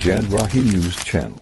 जनराही news channel.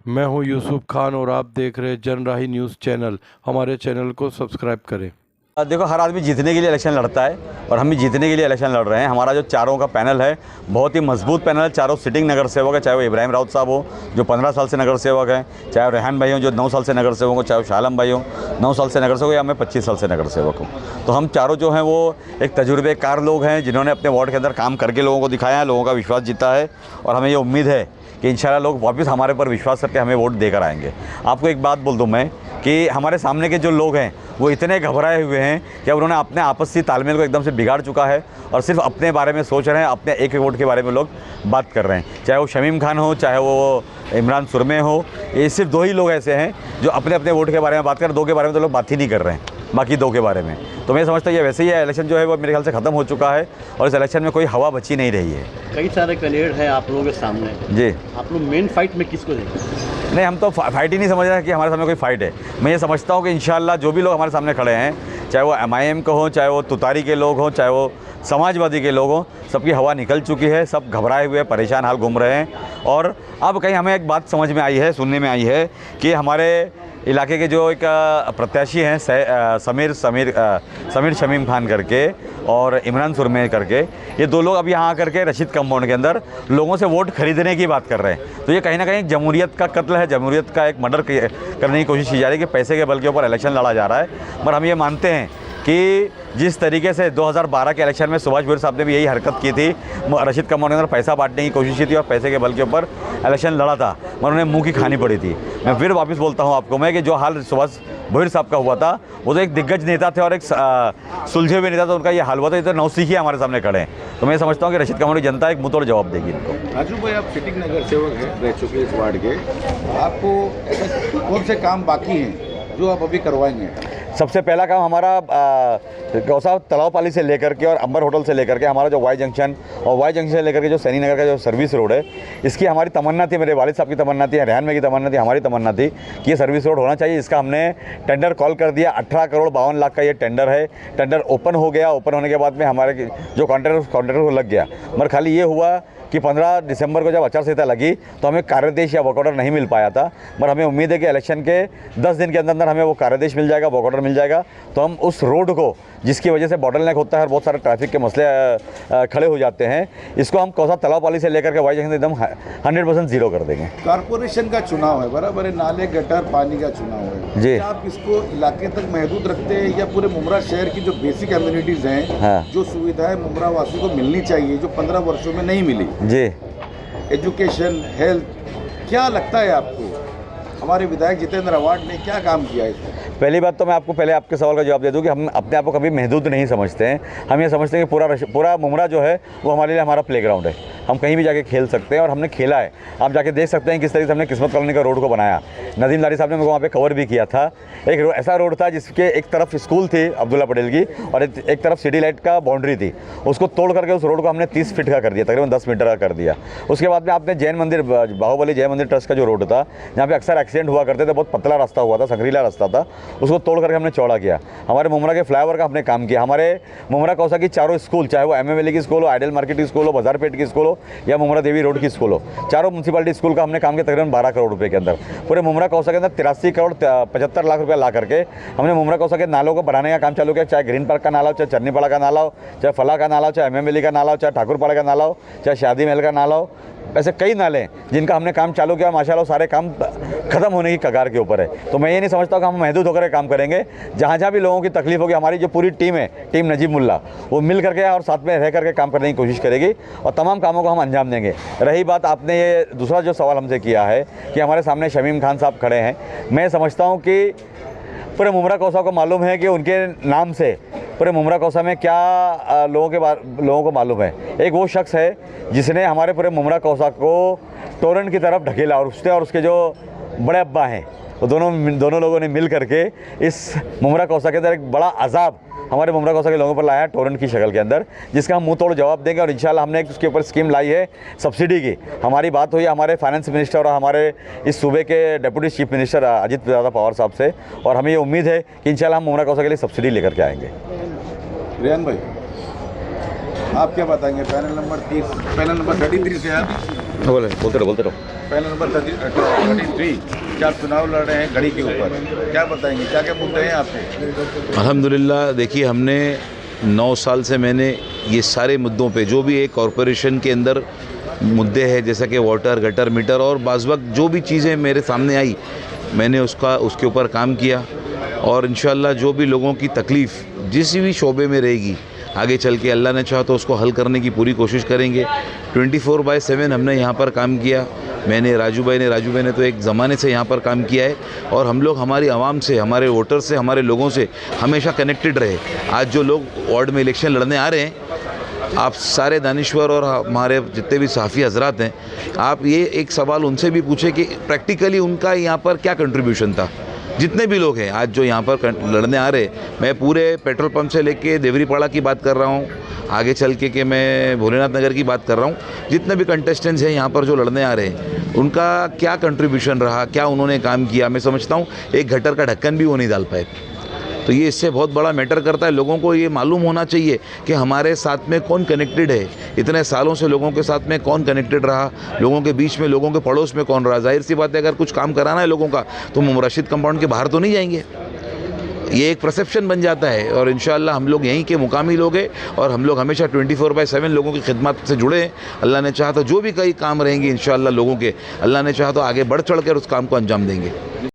मैं हूं यूसुफ खान और आप देख रहे हैं जनराही न्यूज़ चैनल। हमारे चैनल को सब्सक्राइब करें। देखो, हर आदमी जीतने के लिए इलेक्शन लड़ता है और हम भी जीतने के लिए इलेक्शन लड़ रहे हैं। हमारा जो चारों का पैनल है बहुत ही मजबूत पैनल है। चारों सिटिंग नगर सेवक है, चाहे वो इब्राहिम राउत साहब हो जो 15 साल से नगर सेवक हैं, चाहे वो रेहान भाई हो जो 9 साल से नगर सेवक हो, चाहे वो शालम भाई हो 9 साल से नगर सेवक, या मैं 25 साल से नगर सेवक हूँ। तो हम चारों जो हैं वो एक तजुर्बेकार लोग हैं जिन्होंने अपने वार्ड के अंदर काम करके लोगों को दिखाया है, लोगों का विश्वास जीता है और हमें ये उम्मीद है कि इंशाल्लाह लोग वापस हमारे पर विश्वास करके हमें वोट देकर आएंगे। आपको एक बात बोल दूं मैं कि हमारे सामने के जो लोग हैं वो इतने घबराए हुए हैं कि अब उन्होंने अपने आपसी तालमेल को एकदम से बिगाड़ चुका है और सिर्फ अपने बारे में सोच रहे हैं, अपने एक वोट के बारे में लोग बात कर रहे हैं। चाहे वो शमीम खान हो, चाहे वो इमरान सुरमे हो, ये सिर्फ 2 ही लोग ऐसे हैं जो अपने अपने वोट के बारे में बात कर रहे हैं। 2 के बारे में तो लोग बात ही नहीं कर रहे हैं, बाकी 2 के बारे में। तो मैं समझता हूँ ये वैसे ही है, इलेक्शन जो है वो मेरे ख्याल से ख़त्म हो चुका है और इस इलेक्शन में कोई हवा बची नहीं रही है। कई सारे कैंडिडेट हैं आप लोगों के सामने जी, आप लोग मेन फाइट में किसको देंगे? नहीं, हम तो फाइट ही नहीं समझ रहे हैं कि हमारे सामने कोई फाइट है। मैं ये समझता हूँ कि इंशाल्लाह जो भी लोग हमारे सामने खड़े हैं, चाहे वो MIM के हों, चाहे वो तुतारी के लोग हों, चाहे वो समाजवादी के लोग हों, सबकी हवा निकल चुकी है। सब घबराए हुए परेशान हाल घूम रहे हैं। और अब कहीं हमें एक बात समझ में आई है, सुनने में आई है कि हमारे इलाके के जो एक प्रत्याशी हैं समीर शमीम खान करके और इमरान सुरमे करके, ये 2 लोग अब यहाँ आकर के रशीद कंपाउंड के अंदर लोगों से वोट खरीदने की बात कर रहे हैं। तो ये कहीं ना कहीं जमहूरियत का कत्ल है, जमहूरियत का एक मर्डर करने की कोशिश की जा रही है कि पैसे के बल के ऊपर इलेक्शन लड़ा जा रहा है। पर हम ये मानते हैं कि जिस तरीके से 2012 के इलेक्शन में सुभाष बुरी साहब ने भी यही हरकत की थी, रशीद कंपाउंड के अंदर पैसा बांटने की कोशिश की थी और पैसे के बल के ऊपर इलेक्शन लड़ा था, मगर उन्हें मुंह की खानी पड़ी थी। मैं फिर वापस बोलता हूं आपको मैं कि जो हाल सुभाष बुरी साहब का हुआ था वो तो एक दिग्गज नेता थे और एक सुलझे हुए नेता थे, उनका ये हाल हुआ था। ये तो नौसिखी हमारे सामने खड़े हैं। तो मैं समझता हूँ कि रशीद कंपाउंड की जनता एक मुंहतोड़ जवाब देगी इनको। राजू भाई, आप सिटिंग नगर सेवक हैं, रह चुके इस वार्ड के, आपको ऐसे कौन से काम बाकी हैं जो आप अभी करवाएंगे? सबसे पहला काम हमारा गौसा तलावपाली से लेकर के और अंबर होटल से लेकर के हमारा जो वाई जंक्शन और वाई जंक्शन से लेकर के जो सैनी नगर का जो सर्विस रोड है, इसकी हमारी तमन्ना थी, मेरे वालिद साहब की तमन्ना थी, रेहान में की तमन्ना थी, हमारी तमन्ना थी कि ये सर्विस रोड होना चाहिए। इसका हमने टेंडर कॉल कर दिया। 18 करोड़ 52 लाख का ये टेंडर है। टेंडर ओपन हो गया। ओपन होने के बाद में हमारे जो कॉन्ट्रैक्टर को लग गया, मगर खाली ये हुआ कि 15 दिसंबर को जब आचार संहिता लगी तो हमें कार्यादेश या वर्क ऑर्डर नहीं मिल पाया था। मगर हमें उम्मीद है कि इलेक्शन के 10 दिन के अंदर अंदर हमें वो कार्यादेश मिल जाएगा, वर्क ऑर्डर मिल जाएगा। तो हम उस रोड को, जिसकी वजह से बॉटलनेक होता है और बहुत सारे ट्रैफिक के मसले खड़े हो जाते हैं, इसको हम कौसा तलावपाली से लेकर के वाई जंक्शन एकदम 100% जीरो कर देंगे। कारपोरेशन का चुनाव है, बराबर है, नाले गटर पानी का चुनाव है जी। आप इसको इलाके तक महदूद रखते हैं या पूरे मुमरा शहर की जो बेसिक कम्युनिटीज़ हैं, हाँ, जो सुविधाएं मुमरा वासियों को मिलनी चाहिए जो 15 वर्षों में नहीं मिली, जी, एजुकेशन, हेल्थ, क्या लगता है आपको हमारे विधायक जितेंद्र अवार्ड ने क्या काम किया है इसमें? पहली बात तो मैं आपको पहले आपके सवाल का जवाब दे दूं कि हम अपने आप को कभी महदूद नहीं समझते हैं। हम ये समझते हैं कि पूरा मुमरा जो है वो हमारे लिए हमारा प्लेग्राउंड है। हम कहीं भी जाके खेल सकते हैं और हमने खेला है। आप जाके देख सकते हैं किस तरीके से हमने किस्मत कॉलोनी का रोड को बनाया। नदीम लारी साहब ने मेरे को वहाँ पे कवर भी किया था। एक ऐसा रोड था जिसके एक तरफ स्कूल थी अब्दुल्ला पटेल की और एक तरफ सिटी लाइट का बाउंड्री थी। उसको तोड़ करके उस रोड को हमने 30 फीट का कर दिया, तकरीबन 10 मीटर का कर दिया। उसके बाद में आपने जैन मंदिर, बाहुबली जैन मंदिर ट्रस्ट का जो रोड था, जहाँ पे अक्सर एक्सीडेंट हुआ करते थे, बहुत पतला रास्ता हुआ था, संगरीला रास्ता था, उसको तोड़ करके हमने चौड़ा किया। हमारे मुमरा के फ्लाईओवर का हमने काम किया। हमारे मुमरा कौसा की चारों स्कूल, चाहे वो MMLA की स्कूल हो, आइडियल मार्केट की स्कूल हो, बाजारपेट की स्कूल हो या मुमरा देवी रोड की स्कूल हो, चारों म्यूनसिपालिटी स्कूल का हमने काम किया तकरीबन 12 करोड़ रुपए के अंदर। पूरे मुमरा कौसा के अंदर 83 करोड़ 75 लाख रुपया ला करके हमने मुमरा कौसा के नालों को बनाने का काम चालू किया। चाहे ग्रीन पार्क का नाला हो, चाहे चन्नीपाड़ा का नाला हो, चाहे फला का नाला हो, चाहे MMLA का नाला हो, चाहे ठाकुरपाड़ा का नाला हो, चाहे शादी महल का नाला हो, ऐसे कई नाले हैं जिनका हमने काम चालू किया। माशाल्लाह सारे काम खत्म होने की कगार के ऊपर है। तो मैं ये नहीं समझता कि हम महदूद होकर काम करेंगे। जहाँ जहाँ भी लोगों की तकलीफ होगी, हमारी जो पूरी टीम है, टीम नजीब मुल्ला, वो मिल करके और साथ में रह करके काम करने की कोशिश करेगी और तमाम कामों को हम अंजाम देंगे। रही बात आपने ये दूसरा जो सवाल हमसे किया है कि हमारे सामने शमीम खान साहब खड़े हैं, मैं समझता हूँ कि पूरे मुमरा कौसा को मालूम है कि उनके नाम से पूरे मुमरा कौसा में क्या लोगों को मालूम है। एक वो शख्स है जिसने हमारे पूरे मुमरा कौसा को टोरेंट की तरफ ढकेला और उसके जो बड़े अब्बा हैं, वो दोनों लोगों ने मिल करके इस मुमरा कौसा के अंदर एक बड़ा अजाब हमारे मुमरा कौसा के लोगों पर लाया है टोरेंट की शक्ल के अंदर, जिसका हम मुंह तोड़ जवाब देंगे। और इंशाल्लाह हमने उसके ऊपर स्कीम लाई है सब्सिडी की। हमारी बात हुई हमारे फाइनेंस मिनिस्टर और हमारे इस सूबे के deputy chief minister Ajit Pawar साहब से, और हमें ये उम्मीद है कि इंशाल्लाह हम मुमरा कौसा के लिए सब्सिडी लेकर के आएंगे। रेहान भाई, आप क्या बताएंगे पैनल नंबर 33 से आप बोलते रहो पैनल नंबर 33 क्या चुनाव लड़ रहे हैं घड़ी के ऊपर, क्या बताएंगे, क्या क्या मुद्दे हैं आपके? अल्हम्दुलिल्लाह देखिए, हमने 9 साल से मैंने ये सारे मुद्दों पे जो भी एक कॉरपोरेशन के अंदर मुद्दे हैं, जैसा कि वाटर, गटर, मीटर और बाज़ वक्त जो भी चीज़ें मेरे सामने आई, मैंने उसके ऊपर काम किया। और इंशाअल्लाह जो भी लोगों की तकलीफ़ जिस भी शोबे में रहेगी, आगे चल के अल्लाह ने चाहा तो उसको हल करने की पूरी कोशिश करेंगे। 24/7 हमने यहाँ पर काम किया। राजू भाई ने तो एक ज़माने से यहाँ पर काम किया है और हम लोग हमारी आवाम से, हमारे वोटर से, हमारे लोगों से हमेशा कनेक्टेड रहे। आज जो लोग वार्ड में इलेक्शन लड़ने आ रहे हैं, आप सारे दानिश्वर और हमारे जितने भी सहाफ़ी हजरात हैं, आप ये एक सवाल उनसे भी पूछे कि प्रैक्टिकली उनका यहाँ पर क्या कंट्रीब्यूशन था। जितने भी लोग हैं आज जो यहाँ पर लड़ने आ रहे, मैं पूरे पेट्रोल पंप से लेके देवरीपाड़ा की बात कर रहा हूँ, आगे चल के मैं भोलेनाथ नगर की बात कर रहा हूँ। जितने भी कंटेस्टेंट्स हैं यहाँ पर जो लड़ने आ रहे हैं, उनका क्या कंट्रीब्यूशन रहा, क्या उन्होंने काम किया, मैं समझता हूँ एक गटर का ढक्कन भी वो नहीं डाल पाए। तो ये इससे बहुत बड़ा मैटर करता है। लोगों को ये मालूम होना चाहिए कि हमारे साथ में कौन कनेक्टेड है, इतने सालों से लोगों के साथ में कौन कनेक्टेड रहा, लोगों के बीच में, लोगों के पड़ोस में कौन रहा। जाहिर सी बात है, अगर कुछ काम कराना है लोगों का तो रशीद कंपाउंड के बाहर तो नहीं जाएंगे। ये एक परसेप्शन बन जाता है और इंशाअल्लाह हम लोग यहीं के मुकामी लोग हैं और हम लोग हमेशा 24/7 लोगों की खिदमत से जुड़े हैं। अल्लाह ने चाहा तो जो भी कई काम रहेंगे इंशाअल्लाह लोगों के, अल्लाह ने चाहा तो आगे बढ़ चढ़ कर उस काम को अंजाम देंगे।